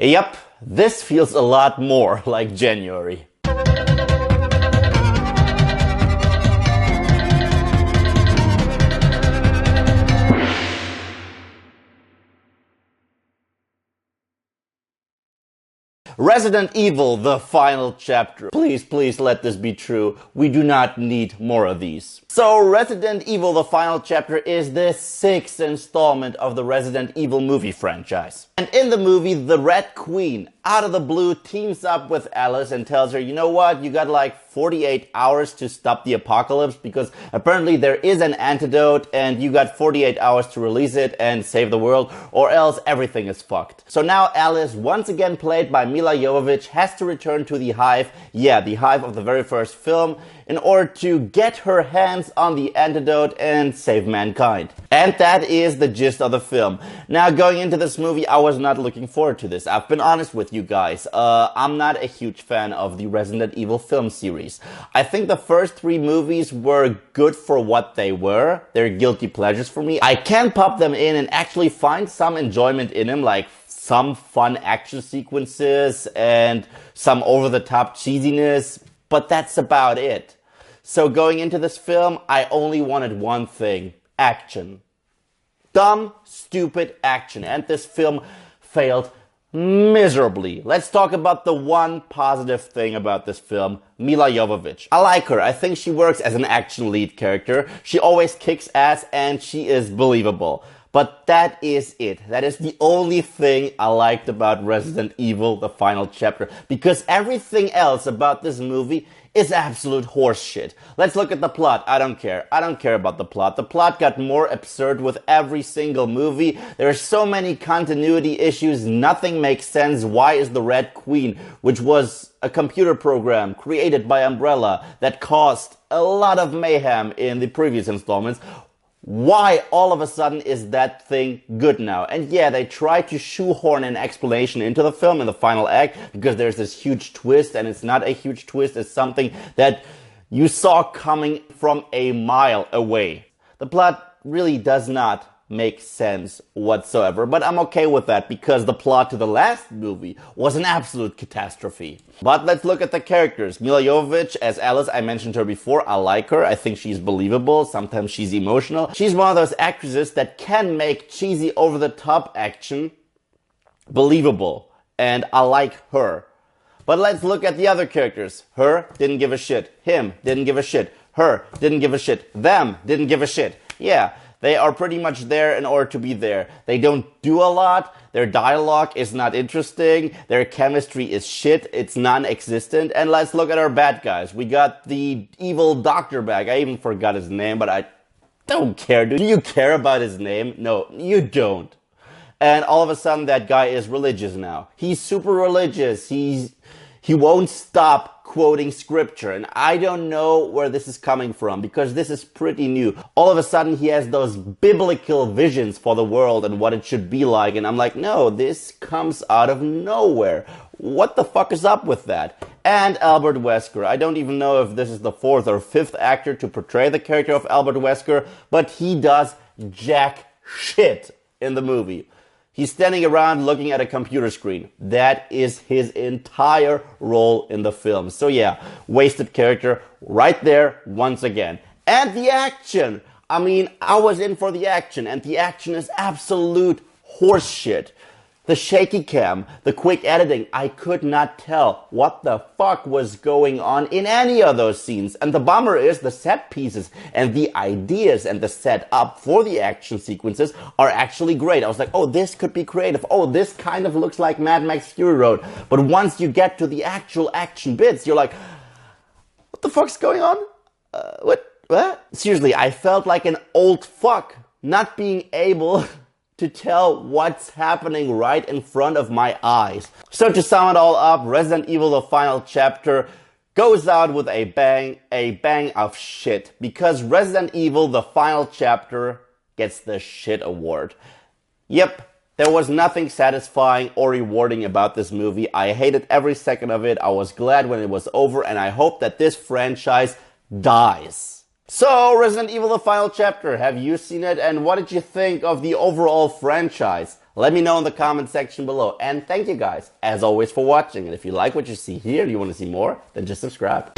Yep, this feels a lot more like January. Resident Evil, the final chapter. Please, please let this be true. We do not need more of these. So Resident Evil, the final chapter is the 6th installment of the Resident Evil movie franchise. And in the movie, the Red Queen, out of the blue, teams up with Alice and tells her, you know what, you got like 48 hours to stop the apocalypse because apparently there is an antidote and you got 48 hours to release it and save the world or else everything is fucked. So now Alice, once again played by Milla Jovovich, has to return to the Hive, the Hive of the very first film, in order to get her hands on the antidote and save mankind. And that is the gist of the film. Now, going into this movie, I was not looking forward to this. I've been honest with you guys. I'm not a huge fan of the Resident Evil film series. I think the first 3 movies were good for what they were. They're guilty pleasures for me. I can pop them in and actually find some enjoyment in them, like some fun action sequences and some over-the-top cheesiness, but that's about it. So going into this film, I only wanted one thing: action. Dumb, stupid action. And this film failed miserably. Let's talk about the one positive thing about this film: Milla Jovovich. I like her. I think she works as an action lead character. She always kicks ass and she is believable. But that is it. That is the only thing I liked about Resident Evil, the final chapter. Because everything else about this movie is absolute horseshit. Let's look at the plot. I don't care. I don't care about the plot. The plot got more absurd with every single movie. There are so many continuity issues. Nothing makes sense. Why is the Red Queen, which was a computer program created by Umbrella that caused a lot of mayhem in the previous installments, why all of a sudden is that thing good now? And yeah, they try to shoehorn an explanation into the film in the final act because there's this huge twist, and it's not a huge twist, it's something that you saw coming from a mile away. The plot really does not make sense whatsoever, but I'm okay with that because the plot to the last movie was an absolute catastrophe. But let's look at the characters. Milla Jovovich as Alice, I mentioned her before. I like her. I think she's believable. Sometimes she's emotional. She's one of those actresses that can make cheesy, over-the-top action believable, and I like her. But let's look at the other characters. Her, didn't give a shit. Him, didn't give a shit. Her, didn't give a shit. Them, didn't give a shit. Yeah. They are pretty much there in order to be there. They don't do a lot. Their dialogue is not interesting. Their chemistry is shit. It's non-existent. And let's look at our bad guys. We got the evil doctor back. I even forgot his name, but I don't care. Do you care about his name? No, you don't. And all of a sudden that guy is religious now. He's super religious. He won't stop quoting scripture, and I don't know where this is coming from because this is pretty new. All of a sudden he has those biblical visions for the world and what it should be like, and I'm like, no, this comes out of nowhere. What the fuck is up with that? And Albert Wesker. I don't even know if this is the 4th or 5th actor to portray the character of Albert Wesker, but he does jack shit in the movie. He's standing around looking at a computer screen. That is his entire role in the film. So yeah, wasted character right there once again. And the action. I mean, I was in for the action, and the action is absolute horseshit. The shaky cam, the quick editing, I could not tell what the fuck was going on in any of those scenes. And the bummer is the set pieces and the ideas and the setup for the action sequences are actually great. I was like, oh, this could be creative. Oh, this kind of looks like Mad Max Fury Road. But once you get to the actual action bits, you're like, what the fuck's going on? What? Seriously, I felt like an old fuck not being able to tell what's happening right in front of my eyes. So to sum it all up, Resident Evil the final chapter goes out with a bang of shit, because Resident Evil the final chapter gets the shit award. Yep, there was nothing satisfying or rewarding about this movie. I hated every second of it. I was glad when it was over, and I hope that this franchise dies. So, Resident Evil the final chapter, have you seen it, and what did you think of the overall franchise? Let me know in the comment section below. And thank you guys, as always, for watching. And if you like what you see here and you want to see more, then just subscribe.